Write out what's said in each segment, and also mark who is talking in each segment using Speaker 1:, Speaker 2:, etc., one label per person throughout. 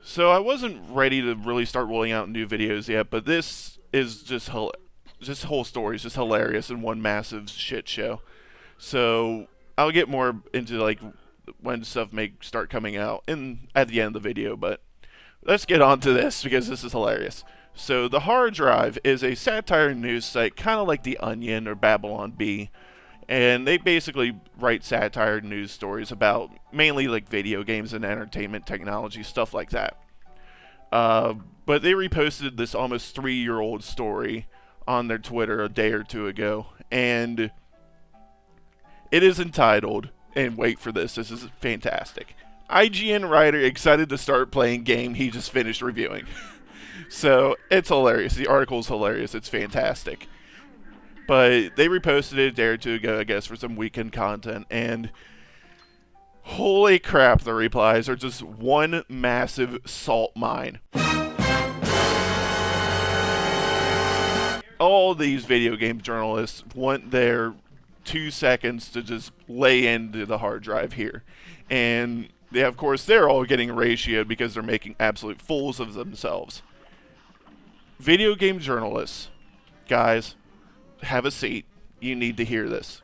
Speaker 1: So I wasn't ready to really start rolling out new videos yet, but this is just just whole story is just hilarious and one massive shit show. So I'll get more into like when stuff may start coming out in at the end of the video, but let's get on to this because this is hilarious. So the Hard Drive is a satire news site, kind of like The Onion or Babylon Bee, and they basically write satire news stories about mainly like video games and entertainment technology, stuff like that. Uh, but they reposted this almost 3-year-old story on their Twitter a day or two ago, and it is entitled, and wait for this is fantastic. IGN writer excited to start playing game he just finished reviewing. So it's hilarious. The article is hilarious. It's fantastic. But they reposted it a day or two ago, I guess, for some weekend content, and holy crap, the replies are just one massive salt mine. All these video game journalists want their 2 seconds to just lay into the hard drive here. And they, of course, they're all getting ratioed because they're making absolute fools of themselves. Video game journalists, guys, have a seat. You need to hear this.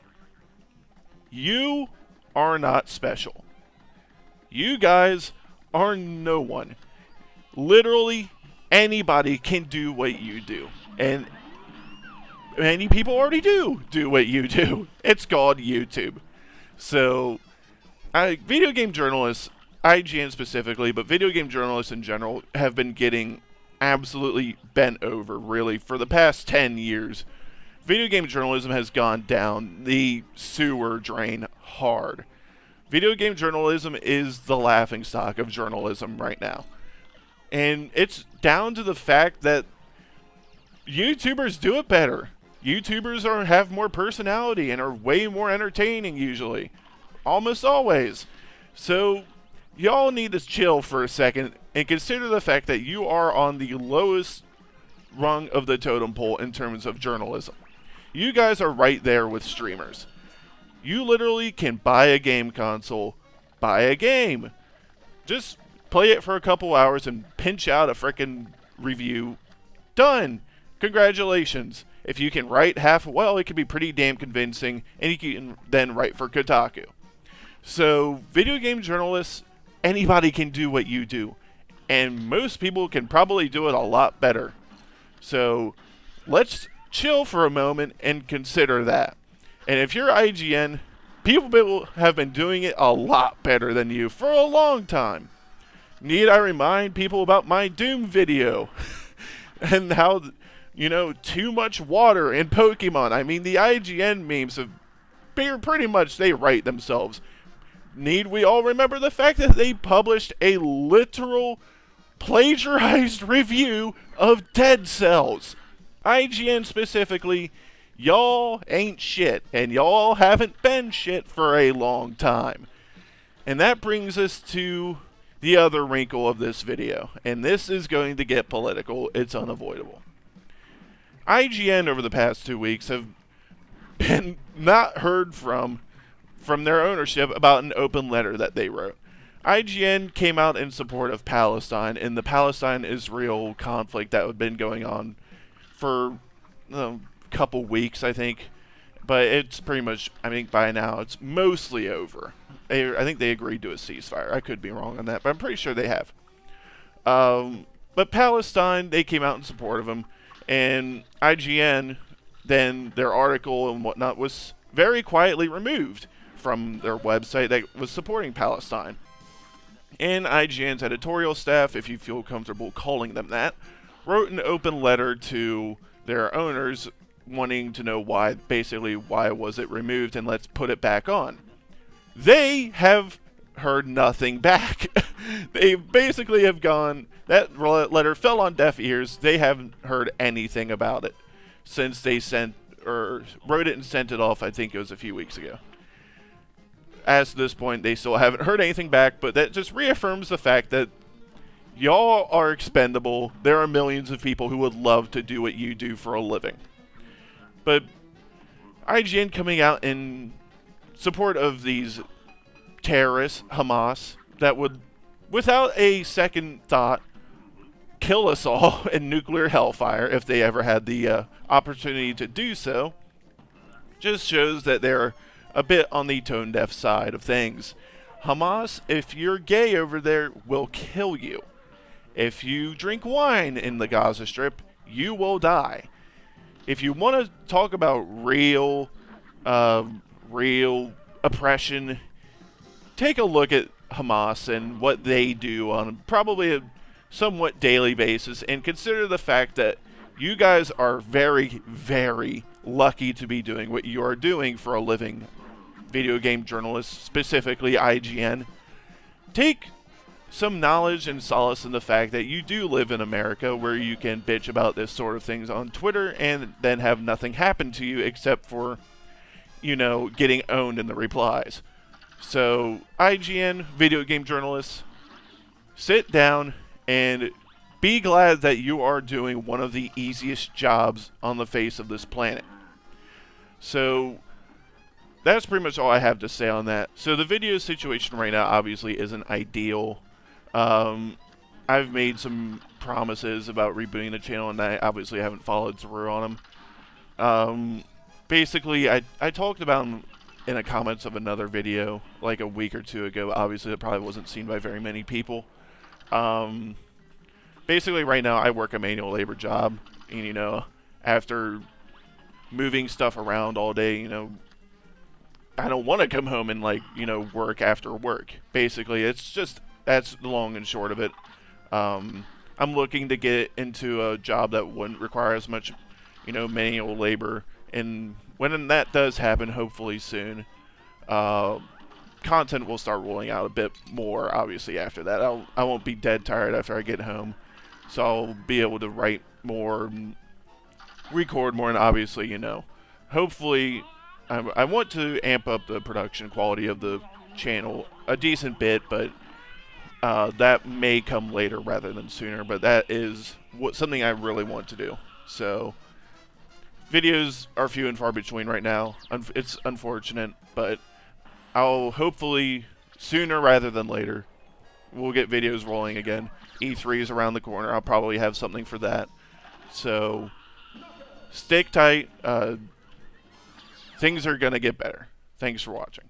Speaker 1: You are not special. You guys are no one. Literally anybody can do what you do. And many people already do what you do. It's called YouTube. So, video game journalists, IGN specifically, but video game journalists in general, have been getting absolutely bent over, really, for the past 10 years. Video game journalism has gone down the sewer drain hard. Video game journalism is the laughingstock of journalism right now. And it's down to the fact that YouTubers do it better. YouTubers have more personality and are way more entertaining usually. Almost always. So, y'all need to chill for a second and consider the fact that you are on the lowest rung of the totem pole in terms of journalism. You guys are right there with streamers. You literally can buy a game console, buy a game. Just play it for a couple hours and pinch out a frickin' review. Done. Congratulations. If you can write half well, it can be pretty damn convincing, and you can then write for Kotaku. So, video game journalists, anybody can do what you do, and most people can probably do it a lot better. So, let's chill for a moment and consider that. And if you're IGN, people have been doing it a lot better than you for a long time. Need I remind people about my Doom video? And how, too much water in Pokemon. I mean, the IGN memes have pretty much, they write themselves. Need we all remember the fact that they published a literal plagiarized review of Dead Cells? IGN specifically, y'all ain't shit, and y'all haven't been shit for a long time. And that brings us to the other wrinkle of this video, and this is going to get political. It's unavoidable. IGN over the past 2 weeks have been not heard from their ownership about an open letter that they wrote. IGN came out in support of Palestine and the Palestine-Israel conflict that had been going on for a couple weeks, I think. But it's pretty much, I think by now, it's mostly over. I think they agreed to a ceasefire. I could be wrong on that, but I'm pretty sure they have. But Palestine, they came out in support of them. And IGN, then their article and whatnot was very quietly removed from their website that was supporting Palestine. And IGN's editorial staff, if you feel comfortable calling them that, wrote an open letter to their owners wanting to know why was it removed and let's put it back on. They have heard nothing back. They basically have gone, that letter fell on deaf ears. They haven't heard anything about it since they wrote it and sent it off, I think it was a few weeks ago. As to this point, they still haven't heard anything back, but that just reaffirms the fact that y'all are expendable. There are millions of people who would love to do what you do for a living. But IGN coming out in support of these terrorists, Hamas, that would without a second thought, kill us all in nuclear hellfire if they ever had the opportunity to do so. Just shows that they're a bit on the tone-deaf side of things. Hamas, if you're gay over there, will kill you. If you drink wine in the Gaza Strip, you will die. If you want to talk about real oppression, take a look at Hamas and what they do on probably a somewhat daily basis, and consider the fact that you guys are very, very lucky to be doing what you are doing for a living. Video game journalists, specifically IGN. Take some knowledge and solace in the fact that you do live in America, where you can bitch about this sort of things on Twitter and then have nothing happen to you except for, getting owned in the replies. So, IGN, video game journalists, sit down and be glad that you are doing one of the easiest jobs on the face of this planet. So, that's pretty much all I have to say on that. So the video situation right now obviously isn't ideal. I've made some promises about rebooting the channel, and I obviously haven't followed through on them. Basically, I talked about them in the comments of another video like a week or two ago. Obviously, it probably wasn't seen by very many people. Basically, right now, I work a manual labor job, and, after moving stuff around all day, I don't want to come home and, work after work. Basically, that's the long and short of it. I'm looking to get into a job that wouldn't require as much, manual labor. And when that does happen, hopefully soon, content will start rolling out a bit more, obviously, after that. I won't be dead tired after I get home. So I'll be able to write more, and record more, and obviously, hopefully, I want to amp up the production quality of the channel a decent bit, but that may come later rather than sooner. But that is something I really want to do. So videos are few and far between right now. It's unfortunate, but I'll hopefully sooner rather than later we'll get videos rolling again. E3 is around the corner. I'll probably have something for that. So stick tight. Things are going to get better. Thanks for watching.